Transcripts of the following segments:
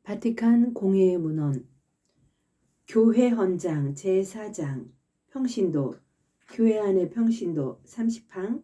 바티칸 공회의 문헌 교회 헌장 제4장 평신도 교회 안의 평신도 30항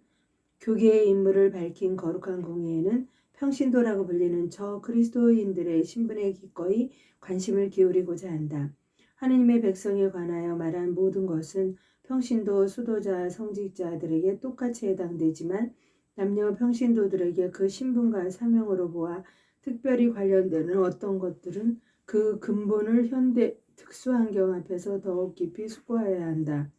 교계의 임무를 밝힌 거룩한 공회에는 평신도라고 불리는 저 그리스도인들의 신분에 기꺼이 관심을 기울이고자 한다. 하느님의 백성에 관하여 말한 모든 것은 평신도, 수도자, 성직자들에게 똑같이 해당되지만 남녀 평신도들에게 그 신분과 사명으로 보아 특별히 관련되는 어떤 것들은 그 근본을 현대 특수환경 앞에서 더욱 깊이 숙고해야 한다.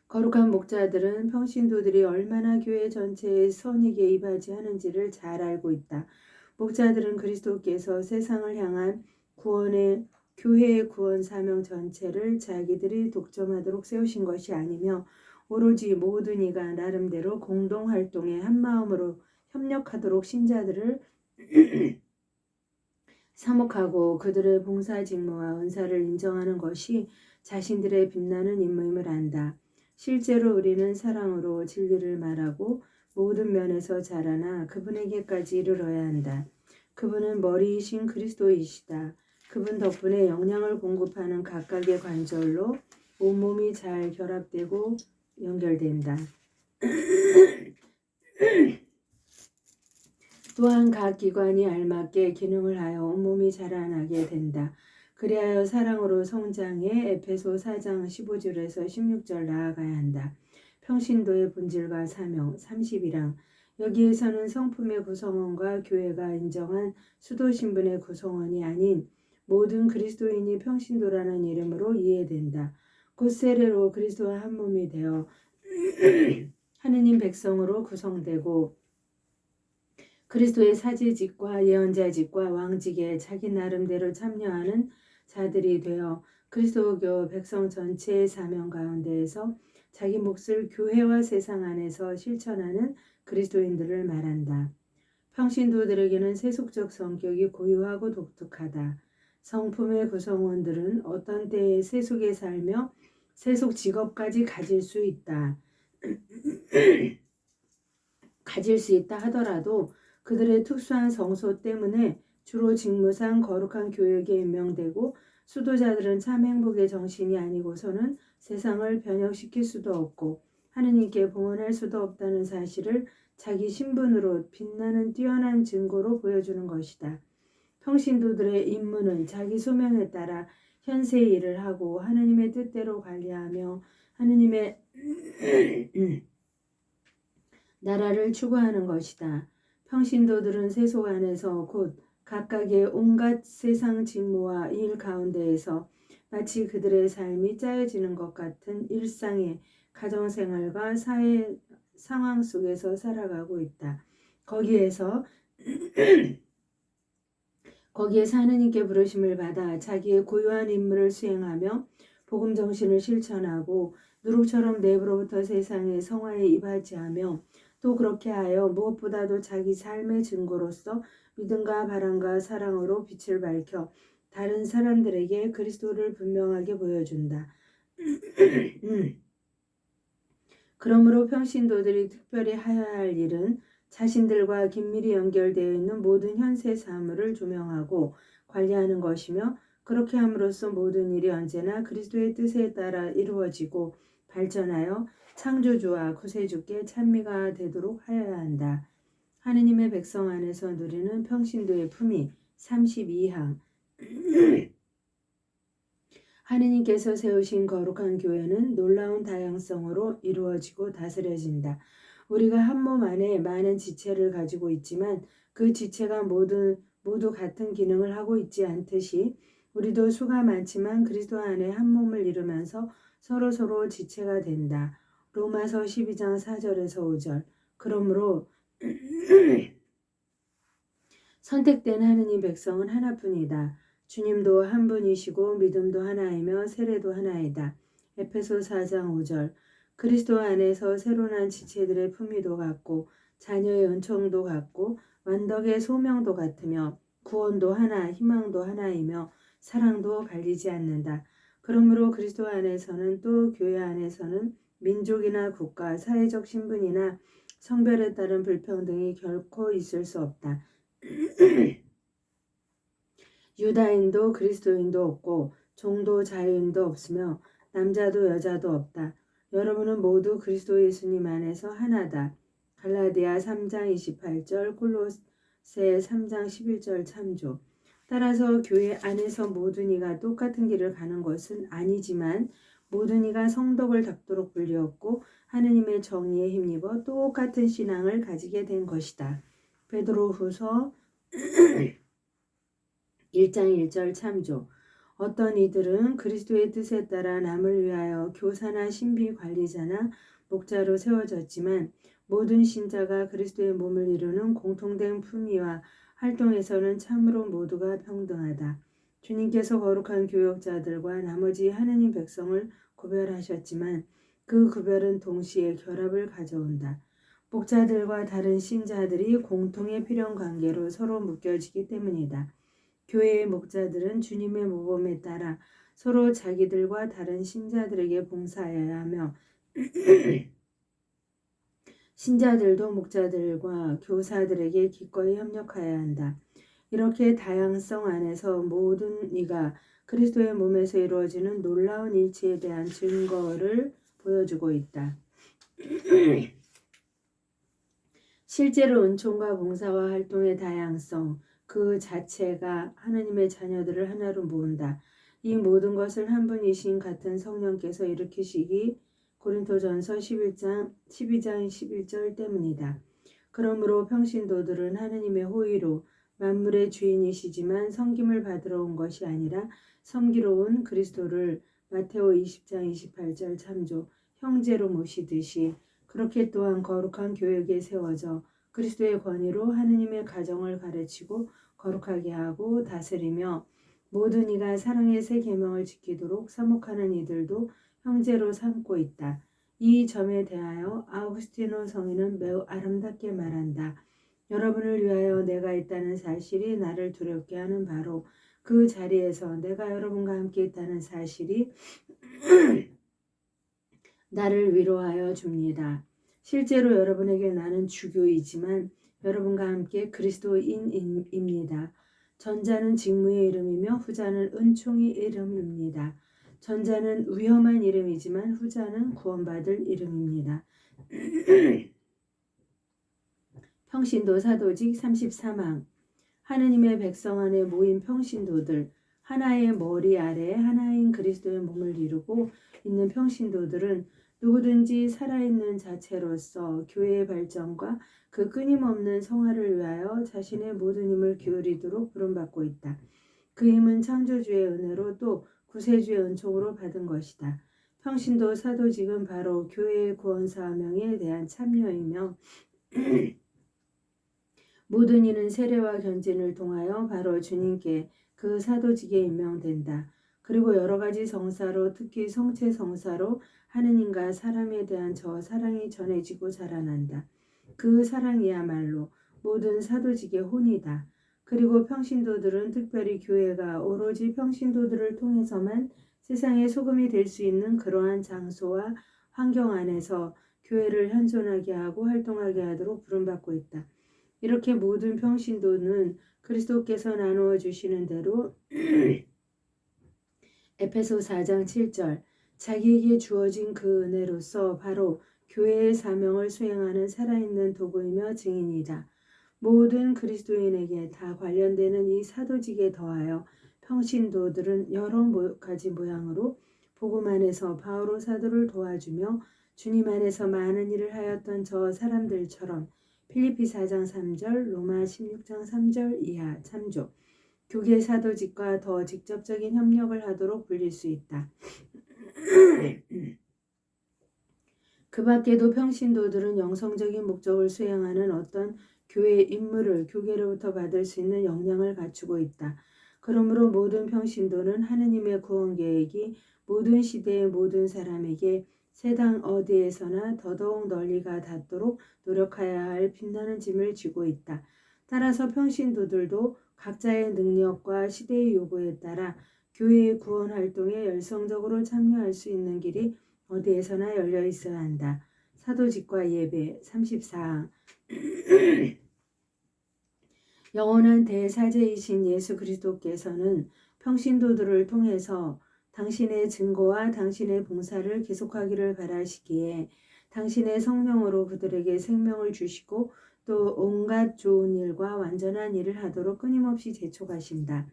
거룩한 목자들은 평신도들이 얼마나 교회 전체의 선익에 임하지 하는지를 잘 알고 있다. 목자들은 그리스도께서 세상을 향한 교회의 구원 사명 전체를 자기들이 독점하도록 세우신 것이 아니며 오로지 모든 이가 나름대로 공동활동에 한마음으로 협력하도록 신자들을 사목하고 그들의 봉사 직무와 은사를 인정하는 것이 자신들의 빛나는 임무임을 안다. 실제로 우리는 사랑으로 진리를 말하고 모든 면에서 자라나 그분에게까지 이르러야 한다. 그분은 머리이신 그리스도이시다. 그분 덕분에 영양을 공급하는 각각의 관절로 온몸이 잘 결합되고 연결된다. 또한 각 기관이 알맞게 기능을 하여 온몸이 자라나게 된다. 그리하여 사랑으로 성장해 에페소 4장 15절에서 16절 나아가야 한다. 평신도의 본질과 사명 31항 여기에서는 성품의 구성원과 교회가 인정한 수도 신분의 구성원이 아닌 모든 그리스도인이 평신도라는 이름으로 이해된다. 곧 세례로 그리스도와 한 몸이 되어 하느님 백성으로 구성되고 그리스도의 사제직과 예언자직과 왕직에 자기 나름대로 참여하는 자들이 되어 그리스도교 백성 전체의 사명 가운데에서 자기 몫을 교회와 세상 안에서 실천하는 그리스도인들을 말한다. 평신도들에게는 세속적 성격이 고유하고 독특하다. 성품의 구성원들은 어떤 때에 세속에 살며 세속 직업까지 가질 수 있다 하더라도 그들의 특수한 성소 때문에 주로 직무상 거룩한 교역에 임명되고 수도자들은 참 행복의 정신이 아니고서는 세상을 변혁시킬 수도 없고 하느님께 봉헌할 수도 없다는 사실을 자기 신분으로 빛나는 뛰어난 증거로 보여주는 것이다. 평신도들의 임무는 자기 소명에 따라 현세의 일을 하고 하느님의 뜻대로 관리하며 하느님의 나라를 추구하는 것이다. 평신도들은 세속 안에서 곧 각각의 온갖 세상 직무와 일 가운데에서 마치 그들의 삶이 짜여지는 것 같은 일상의 가정생활과 사회 상황 속에서 살아가고 있다. 거기에서 하느님께 부르심을 받아 자기의 고유한 임무를 수행하며 복음 정신을 실천하고 누룩처럼 내부로부터 세상의 성화에 이바지하며 또 그렇게 하여 무엇보다도 자기 삶의 증거로서 믿음과 바람과 사랑으로 빛을 밝혀 다른 사람들에게 그리스도를 분명하게 보여준다. 그러므로 평신도들이 특별히 해야 할 일은 자신들과 긴밀히 연결되어 있는 모든 현세 사물을 조명하고 관리하는 것이며 그렇게 함으로써 모든 일이 언제나 그리스도의 뜻에 따라 이루어지고 발전하여 창조주와 구세주께 찬미가 되도록 하여야 한다. 하느님의 백성 안에서 누리는 평신도의 품위 32항 하느님께서 세우신 거룩한 교회는 놀라운 다양성으로 이루어지고 다스려진다. 우리가 한 몸 안에 많은 지체를 가지고 있지만 그 지체가 모두 같은 기능을 하고 있지 않듯이 우리도 수가 많지만 그리스도 안에 한 몸을 이루면서 서로 지체가 된다. 로마서 12장 4절에서 5절 그러므로 선택된 하느님 백성은 하나뿐이다. 주님도 한 분이시고 믿음도 하나이며 세례도 하나이다. 에페소 4장 5절 그리스도 안에서 새로 난 지체들의 품위도 같고 자녀의 은총도 같고 완덕의 소명도 같으며 구원도 하나 희망도 하나이며 사랑도 갈리지 않는다. 그러므로 그리스도 안에서는 또 교회 안에서는 민족이나 국가, 사회적 신분이나 성별에 따른 불평등이 결코 있을 수 없다. 유다인도 그리스도인도 없고 종도 자유인도 없으며 남자도 여자도 없다. 여러분은 모두 그리스도 예수님 안에서 하나다. 갈라디아 3장 28절, 골로새 3장 11절 참조. 따라서 교회 안에서 모든 이가 똑같은 길을 가는 것은 아니지만 모든 이가 성덕을 닦도록 불리었고 하느님의 정의에 힘입어 똑같은 신앙을 가지게 된 것이다. 베드로후서 1장 1절 참조. 어떤 이들은 그리스도의 뜻에 따라 남을 위하여 교사나 신비 관리자나 목자로 세워졌지만 모든 신자가 그리스도의 몸을 이루는 공통된 품위와 활동에서는 참으로 모두가 평등하다. 주님께서 거룩한 교역자들과 나머지 하느님 백성을 구별하셨지만 그 구별은 동시에 결합을 가져온다. 목자들과 다른 신자들이 공통의 필연 관계로 서로 묶여지기 때문이다. 교회의 목자들은 주님의 모범에 따라 서로 자기들과 다른 신자들에게 봉사해야 하며 신자들도 목자들과 교사들에게 기꺼이 협력해야 한다. 이렇게 다양성 안에서 모든 이가 그리스도의 몸에서 이루어지는 놀라운 일치에 대한 증거를 보여주고 있다. 실제로 은총과 봉사와 활동의 다양성 그 자체가 하나님의 자녀들을 하나로 모은다. 이 모든 것을 한 분이신 같은 성령께서 일으키시기 고린토전서 12장 11절 때문이다. 그러므로 평신도들은 하나님의 호의로 만물의 주인이시지만 섬김을 받으러 온 것이 아니라 섬기러 온 그리스도를 마테오 20장 28절 참조 형제로 모시듯이 그렇게 또한 거룩한 교역에 세워져 그리스도의 권위로 하느님의 가정을 가르치고 거룩하게 하고 다스리며 모든 이가 사랑의 새 계명을 지키도록 사목하는 이들도 형제로 삼고 있다. 이 점에 대하여 아우구스티노 성인은 매우 아름답게 말한다. 여러분을 위하여 내가 있다는 사실이 나를 두렵게 하는 바로 그 자리에서 내가 여러분과 함께 있다는 사실이 나를 위로하여 줍니다. 실제로 여러분에게 나는 주교이지만 여러분과 함께 그리스도인입니다. 전자는 직무의 이름이며 후자는 은총의 이름입니다. 전자는 위험한 이름이지만 후자는 구원받을 이름입니다. 평신도 사도직 34망. 하느님의 백성 안에 모인 평신도들, 하나의 머리 아래 하나인 그리스도의 몸을 이루고 있는 평신도들은 누구든지 살아있는 자체로서 교회의 발전과 그 끊임없는 성화를 위하여 자신의 모든 힘을 기울이도록 부름받고 있다. 그 힘은 창조주의 은혜로 또 구세주의 은총으로 받은 것이다. 평신도 사도직은 바로 교회의 구원 사명에 대한 참여이며 모든 이는 세례와 견진을 통하여 바로 주님께 그 사도직에 임명된다. 그리고 여러 가지 성사로 특히 성체 성사로 하느님과 사람에 대한 저 사랑이 전해지고 자라난다. 그 사랑이야말로 모든 사도직의 혼이다. 그리고 평신도들은 특별히 교회가 오로지 평신도들을 통해서만 세상의 소금이 될 수 있는 그러한 장소와 환경 안에서 교회를 현존하게 하고 활동하게 하도록 부름받고 있다. 이렇게 모든 평신도는 그리스도께서 나누어 주시는 대로 에베소 4장 7절 자기에게 주어진 그 은혜로서 바로 교회의 사명을 수행하는 살아있는 도구이며 증인이다. 모든 그리스도인에게 다 관련되는 이 사도직에 더하여 평신도들은 여러 가지 모양으로 복음 안에서 바오로 사도를 도와주며 주님 안에서 많은 일을 하였던 저 사람들처럼 필리피 4장 3절, 로마 16장 3절 이하 참조. 교계 사도직과 더 직접적인 협력을 하도록 불릴 수 있다. 그 밖에도 평신도들은 영성적인 목적을 수행하는 어떤 교회의 임무를 교계로부터 받을 수 있는 역량을 갖추고 있다. 그러므로 모든 평신도는 하느님의 구원 계획이 모든 시대의 모든 사람에게 세상 어디에서나 더더욱 널리가 닿도록 노력해야 할 빛나는 짐을 지고 있다. 따라서 평신도들도 각자의 능력과 시대의 요구에 따라 교회의 구원 활동에 열성적으로 참여할 수 있는 길이 어디에서나 열려 있어야 한다. 사도직과 예배 34항 영원한 대사제이신 예수 그리스도께서는 평신도들을 통해서 당신의 증거와 당신의 봉사를 계속하기를 바라시기에 당신의 성령으로 그들에게 생명을 주시고 또 온갖 좋은 일과 완전한 일을 하도록 끊임없이 재촉하신다.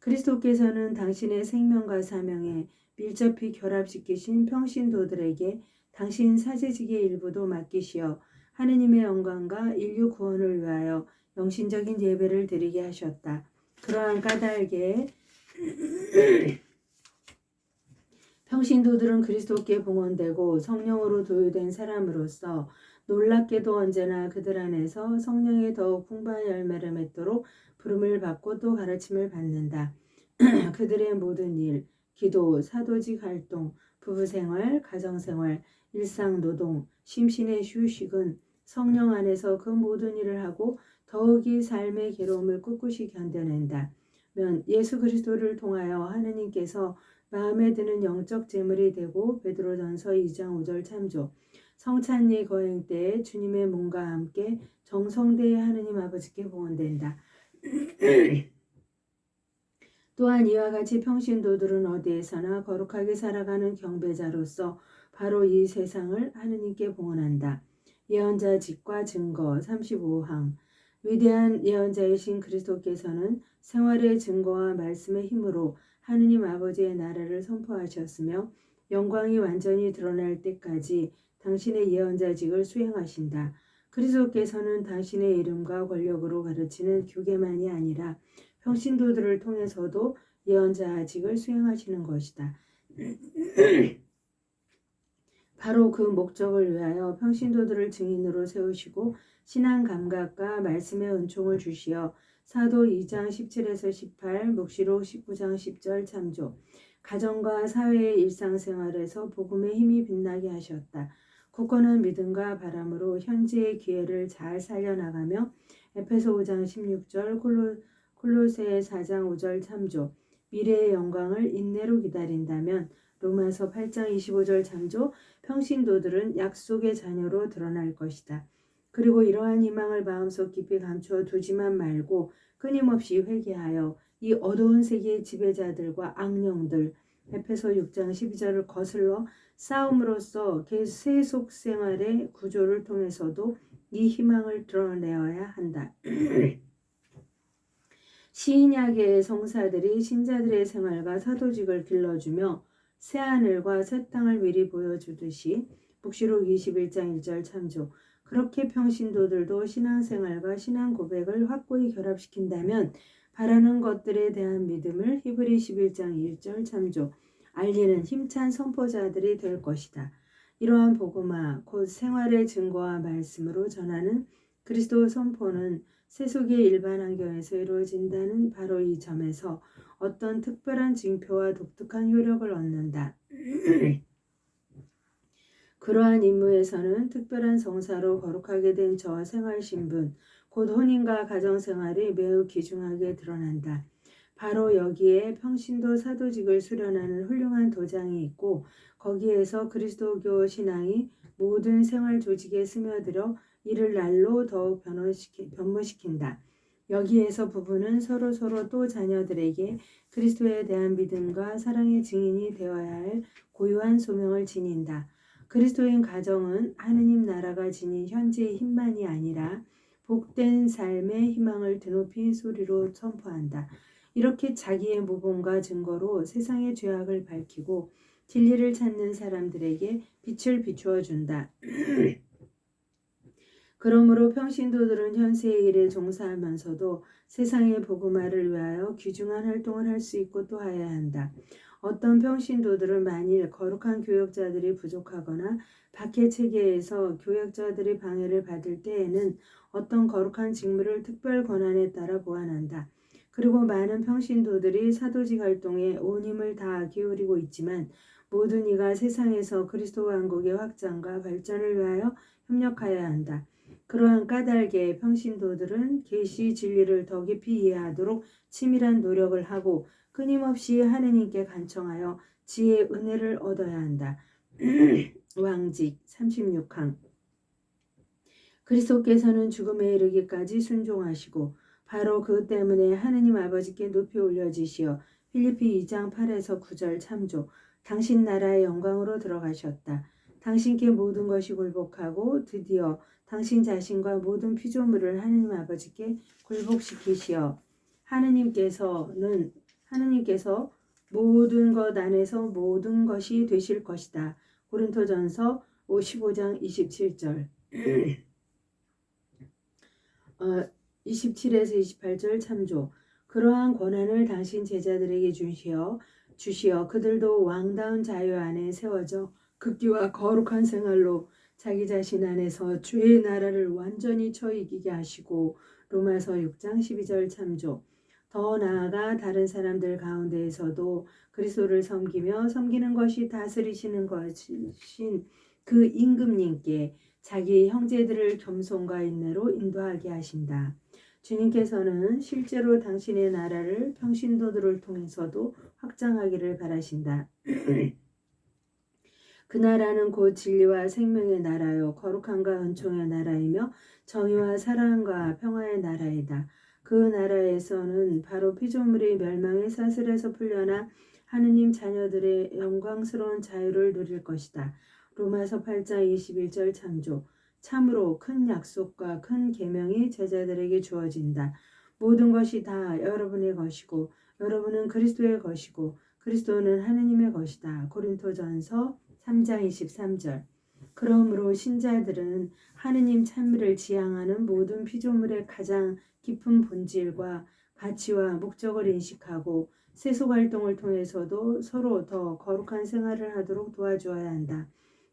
그리스도께서는 당신의 생명과 사명에 밀접히 결합시키신 평신도들에게 당신 사제직의 일부도 맡기시어 하느님의 영광과 인류 구원을 위하여 영신적인 예배를 드리게 하셨다. 그러한 까닭에 평신도들은 그리스도께 봉헌되고 성령으로 도유된 사람으로서 놀랍게도 언제나 그들 안에서 성령의 더욱 풍부한 열매를 맺도록 부름을 받고 또 가르침을 받는다. 그들의 모든 일, 기도, 사도직 활동, 부부생활, 가정생활, 일상노동, 심신의 휴식은 성령 안에서 그 모든 일을 하고 더욱이 삶의 괴로움을 꿋꿋이 견뎌낸다. 예수 그리스도를 통하여 하느님께서 마음에 드는 영적 제물이 되고 베드로전서 2장 5절 참조. 성찬리 거행 때에 주님의 몸과 함께 정성대의 하느님 아버지께 봉헌된다. 또한 이와 같이 평신도들은 어디에서나 거룩하게 살아가는 경배자로서 바로 이 세상을 하느님께 봉헌한다. 예언자직과 증거 35항. 위대한 예언자이신 그리스도께서는 생활의 증거와 말씀의 힘으로 하느님 아버지의 나라를 선포하셨으며 영광이 완전히 드러날 때까지 당신의 예언자직을 수행하신다. 그리스도께서는 당신의 이름과 권력으로 가르치는 교계만이 아니라 평신도들을 통해서도 예언자직을 수행하시는 것이다. 바로 그 목적을 위하여 평신도들을 증인으로 세우시고 신앙 감각과 말씀의 은총을 주시어 사도 2장 17에서 18, 묵시록 19장 10절 참조. 가정과 사회의 일상생활에서 복음의 힘이 빛나게 하셨다. 굳건한 믿음과 바람으로 현재의 기회를 잘 살려나가며 에페소 5장 16절, 콜로새 4장 5절 참조. 미래의 영광을 인내로 기다린다면 로마서 8장 25절 참조. 평신도들은 약속의 자녀로 드러날 것이다. 그리고 이러한 희망을 마음속 깊이 감추어 두지만 말고 끊임없이 회개하여 이 어두운 세계의 지배자들과 악령들 에페소 6장 12절을 거슬러 싸움으로써 세속 생활의 구조를 통해서도 이 희망을 드러내어야 한다. 시인야계의 성사들이 신자들의 생활과 사도직을 길러주며 새하늘과 새 땅을 미리 보여주듯이 묵시록 21장 1절 참조. 그렇게 평신도들도 신앙생활과 신앙 고백을 확고히 결합시킨다면 바라는 것들에 대한 믿음을 히브리 11장 1절 참조. 알리는 힘찬 선포자들이 될 것이다. 이러한 복음화 곧 생활의 증거와 말씀으로 전하는 그리스도 선포는 세속의 일반 환경에서 이루어진다는 바로 이 점에서 어떤 특별한 징표와 독특한 효력을 얻는다. 그러한 임무에서는 특별한 성사로 거룩하게 된 저 생활신분, 곧 혼인과 가정생활이 매우 귀중하게 드러난다. 바로 여기에 평신도 사도직을 수련하는 훌륭한 도장이 있고 거기에서 그리스도교 신앙이 모든 생활 조직에 스며들어 이를 날로 더욱 변모시킨다. 여기에서 부부는 서로 또 자녀들에게 그리스도에 대한 믿음과 사랑의 증인이 되어야 할 고유한 소명을 지닌다. 그리스도인 가정은 하느님 나라가 지닌 현재의 힘만이 아니라 복된 삶의 희망을 드높인 소리로 선포한다. 이렇게 자기의 모범과 증거로 세상의 죄악을 밝히고 진리를 찾는 사람들에게 빛을 비추어 준다. 그러므로 평신도들은 현세의 일에 종사하면서도 세상의 복음화를 위하여 귀중한 활동을 할 수 있고 또 해야 한다. 어떤 평신도들은 만일 거룩한 교역자들이 부족하거나 박해 체계에서 교역자들이 방해를 받을 때에는 어떤 거룩한 직무를 특별 권한에 따라 보완한다. 그리고 많은 평신도들이 사도직 활동에 온 힘을 다 기울이고 있지만 모든 이가 세상에서 그리스도 왕국의 확장과 발전을 위하여 협력하여야 한다. 그러한 까닭에 평신도들은 계시 진리를 더 깊이 이해하도록 치밀한 노력을 하고 끊임없이 하느님께 간청하여 지혜의 은혜를 얻어야 한다. 왕직 36항. 그리스도께서는 죽음에 이르기까지 순종하시고 바로 그 때문에 하느님 아버지께 높이 올려지시어 필리피 2장 8에서 9절 참조. 당신 나라의 영광으로 들어가셨다. 당신께 모든 것이 굴복하고 드디어 당신 자신과 모든 피조물을 하느님 아버지께 굴복시키시어 하느님께서 모든 것 안에서 모든 것이 되실 것이다. 고린토전서 15장 27절 27에서 28절 참조. 그러한 권한을 당신 제자들에게 주시어 그들도 왕다운 자유 안에 세워져 극기와 거룩한 생활로 자기 자신 안에서 주의 나라를 완전히 처이기게 하시고 로마서 6장 12절 참조. 더 나아가 다른 사람들 가운데에서도 그리스도를 섬기며 섬기는 것이 다스리시는 것이신 그 임금님께 자기 형제들을 겸손과 인내로 인도하게 하신다. 주님께서는 실제로 당신의 나라를 평신도들을 통해서도 확장하기를 바라신다. 그 나라는 곧 진리와 생명의 나라요 거룩함과 은총의 나라이며 정의와 사랑과 평화의 나라이다. 그 나라에서는 바로 피조물이 멸망의 사슬에서 풀려나 하느님 자녀들의 영광스러운 자유를 누릴 것이다. 로마서 8장 21절 참조. 참으로 큰 약속과 큰 계명이 제자들에게 주어진다. 모든 것이 다 여러분의 것이고 여러분은 그리스도의 것이고 그리스도는 하느님의 것이다. 고린토전서 3장 23절. 그러므로 신자들은 하느님 찬미를 지향하는 모든 피조물의 가장 깊은 본질과 가치와 목적을 인식하고 세속 활동을 통해서도 서로 더 거룩한 생활을 하도록 도와주어야 한다.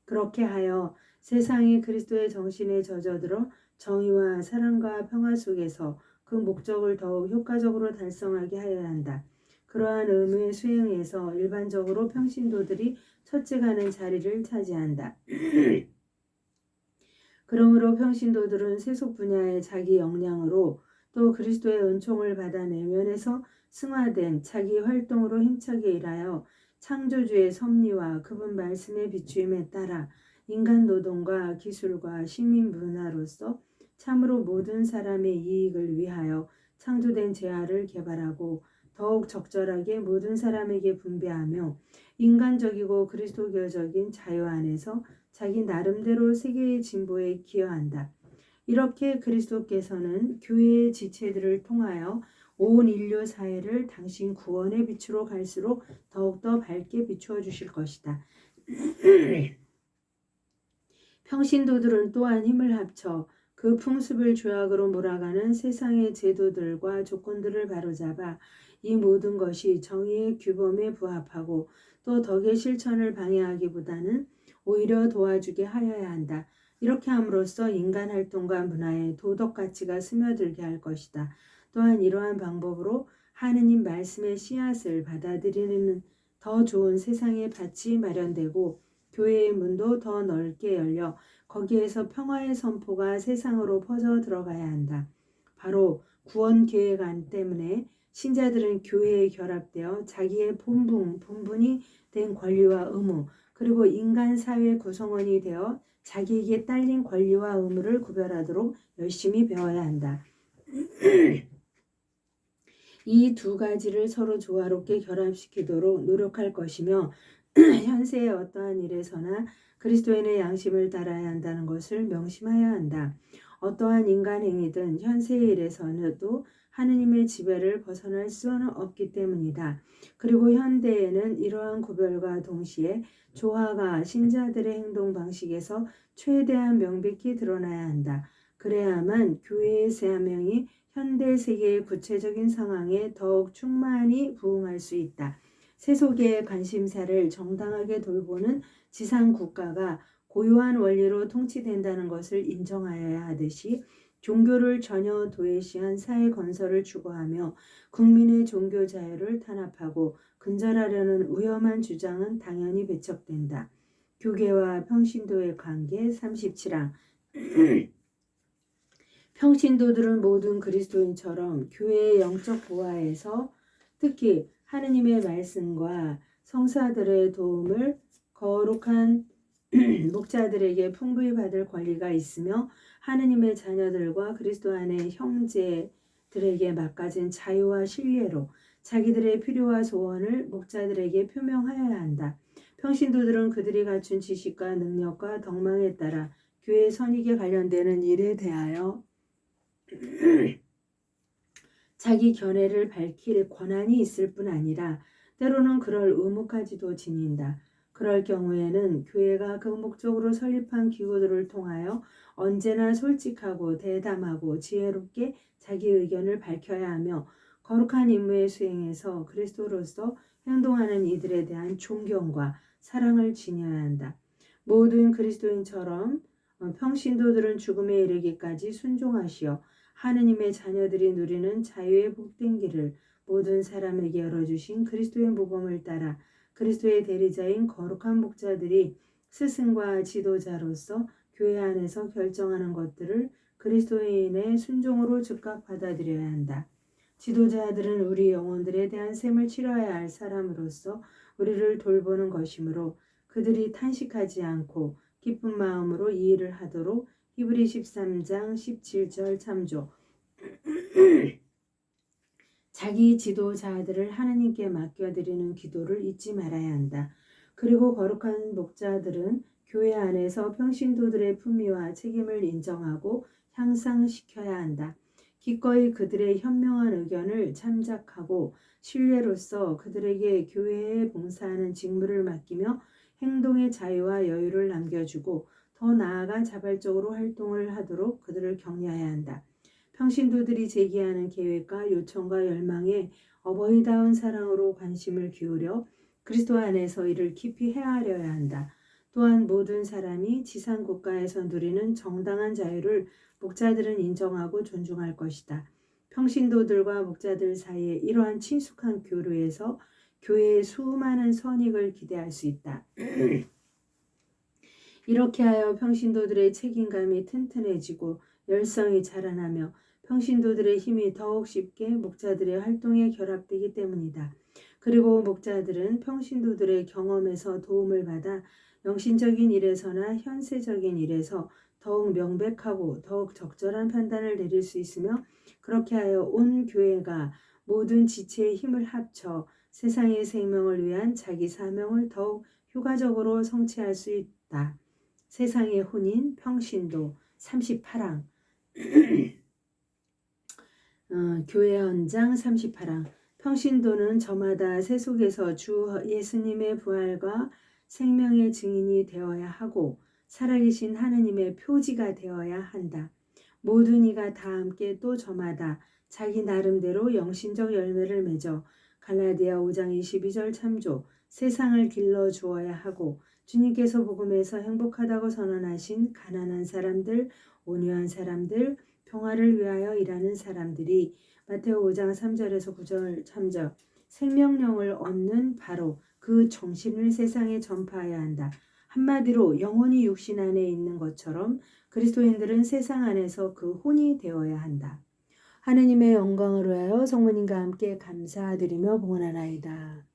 그렇게 하여 세상이 그리스도의 정신에 젖어들어 정의와 사랑과 평화 속에서 그 목적을 더욱 효과적으로 달성하게 하여야 한다. 그러한 의무의 수행에서 일반적으로 평신도들이 첫째가는 자리를 차지한다. 그러므로 평신도들은 세속 분야의 자기 역량으로 또 그리스도의 은총을 받아 내면에서 승화된 자기 활동으로 힘차게 일하여 창조주의 섭리와 그분 말씀의 비추임에 따라 인간 노동과 기술과 시민 문화로서 참으로 모든 사람의 이익을 위하여 창조된 재화를 개발하고 더욱 적절하게 모든 사람에게 분배하며 인간적이고 그리스도교적인 자유 안에서 자기 나름대로 세계의 진보에 기여한다. 이렇게 그리스도께서는 교회의 지체들을 통하여 온 인류 사회를 당신 구원의 빛으로 갈수록 더욱더 밝게 비추어 주실 것이다. 평신도들은 또한 힘을 합쳐 그 풍습을 죄악으로 몰아가는 세상의 제도들과 조건들을 바로잡아 이 모든 것이 정의의 규범에 부합하고 또 덕의 실천을 방해하기보다는 오히려 도와주게 하여야 한다. 이렇게 함으로써 인간 활동과 문화에 도덕 가치가 스며들게 할 것이다. 또한 이러한 방법으로 하느님 말씀의 씨앗을 받아들이는 더 좋은 세상의 밭이 마련되고 교회의 문도 더 넓게 열려 거기에서 평화의 선포가 세상으로 퍼져 들어가야 한다. 바로 구원 계획 안 때문에 신자들은 교회에 결합되어 자기의 본분이 된 권리와 의무 그리고 인간 사회 구성원이 되어 자기에게 딸린 권리와 의무를 구별하도록 열심히 배워야 한다. 이 두 가지를 서로 조화롭게 결합시키도록 노력할 것이며 현세의 어떠한 일에서나 그리스도인의 양심을 따라야 한다는 것을 명심해야 한다. 어떠한 인간 행위든 현세의 일에서도 하느님의 지배를 벗어날 수는 없기 때문이다. 그리고 현대에는 이러한 구별과 동시에 조화가 신자들의 행동 방식에서 최대한 명백히 드러나야 한다. 그래야만 교회의 사명이 현대 세계의 구체적인 상황에 더욱 충만히 부응할 수 있다. 세속의 관심사를 정당하게 돌보는 지상 국가가 고유한 원리로 통치된다는 것을 인정하여야 하듯이 종교를 전혀 도외시한 사회 건설을 추구하며 국민의 종교 자유를 탄압하고 근절하려는 위험한 주장은 당연히 배척된다. 교계와 평신도의 관계 37항 평신도들은 모든 그리스도인처럼 교회의 영적 보화에서 특히 하느님의 말씀과 성사들의 도움을 거룩한 목자들에게 풍부히 받을 권리가 있으며 하느님의 자녀들과 그리스도 안의 형제 평신도들에게 맡겨진 자유와 신뢰로 자기들의 필요와 소원을 목자들에게 표명하여야 한다. 평신도들은 그들이 갖춘 지식과 능력과 덕망에 따라 교회 선익에 관련되는 일에 대하여 자기 견해를 밝힐 권한이 있을 뿐 아니라 때로는 그럴 의무까지도 지닌다. 그럴 경우에는 교회가 그 목적으로 설립한 기구들을 통하여 언제나 솔직하고 대담하고 지혜롭게 자기 의견을 밝혀야 하며 거룩한 임무의 수행에서 그리스도로서 행동하는 이들에 대한 존경과 사랑을 지녀야 한다. 모든 그리스도인처럼 평신도들은 죽음에 이르기까지 순종하시어 하느님의 자녀들이 누리는 자유의 복된 길을 모든 사람에게 열어주신 그리스도의 모범을 따라 그리스도의 대리자인 거룩한 목자들이 스승과 지도자로서 교회 안에서 결정하는 것들을 그리스도인의 순종으로 즉각 받아들여야 한다. 지도자들은 우리 영혼들에 대한 셈을 치러야 할 사람으로서 우리를 돌보는 것이므로 그들이 탄식하지 않고 기쁜 마음으로 이 일을 하도록 히브리 13장 17절 참조. 자기 지도자들을 하나님께 맡겨드리는 기도를 잊지 말아야 한다. 그리고 거룩한 목자들은 교회 안에서 평신도들의 품위와 책임을 인정하고 향상시켜야 한다. 기꺼이 그들의 현명한 의견을 참작하고 신뢰로서 그들에게 교회에 봉사하는 직무를 맡기며 행동의 자유와 여유를 남겨주고 더 나아가 자발적으로 활동을 하도록 그들을 격려해야 한다. 평신도들이 제기하는 계획과 요청과 열망에 어버이다운 사랑으로 관심을 기울여 그리스도 안에서 이를 깊이 헤아려야 한다. 또한 모든 사람이 지상국가에서 누리는 정당한 자유를 목자들은 인정하고 존중할 것이다. 평신도들과 목자들 사이에 이러한 친숙한 교류에서 교회의 수많은 선익을 기대할 수 있다. 이렇게 하여 평신도들의 책임감이 튼튼해지고 열성이 자라나며 평신도들의 힘이 더욱 쉽게 목자들의 활동에 결합되기 때문이다. 그리고 목자들은 평신도들의 경험에서 도움을 받아 영신적인 일에서나 현세적인 일에서 더욱 명백하고 더욱 적절한 판단을 내릴 수 있으며 그렇게 하여 온 교회가 모든 지체의 힘을 합쳐 세상의 생명을 위한 자기 사명을 더욱 효과적으로 성취할 수 있다. 세상의 혼인 평신도 38항 교회 헌장 38항 평신도는 저마다 세속에서 주 예수님의 부활과 생명의 증인이 되어야 하고 살아계신 하느님의 표지가 되어야 한다. 모든 이가 다 함께 또 저마다 자기 나름대로 영신적 열매를 맺어 갈라디아 5장 22절 참조 세상을 길러주어야 하고 주님께서 복음에서 행복하다고 선언하신 가난한 사람들, 온유한 사람들, 평화를 위하여 일하는 사람들이 마태오 5장 3절에서 9절 참조 생명령을 얻는 바로 그 정신을 세상에 전파해야 한다. 한마디로 영혼이 육신 안에 있는 것처럼 그리스도인들은 세상 안에서 그 혼이 되어야 한다. 하느님의 영광을 위하여 성모님과 함께 감사드리며 봉헌하나이다.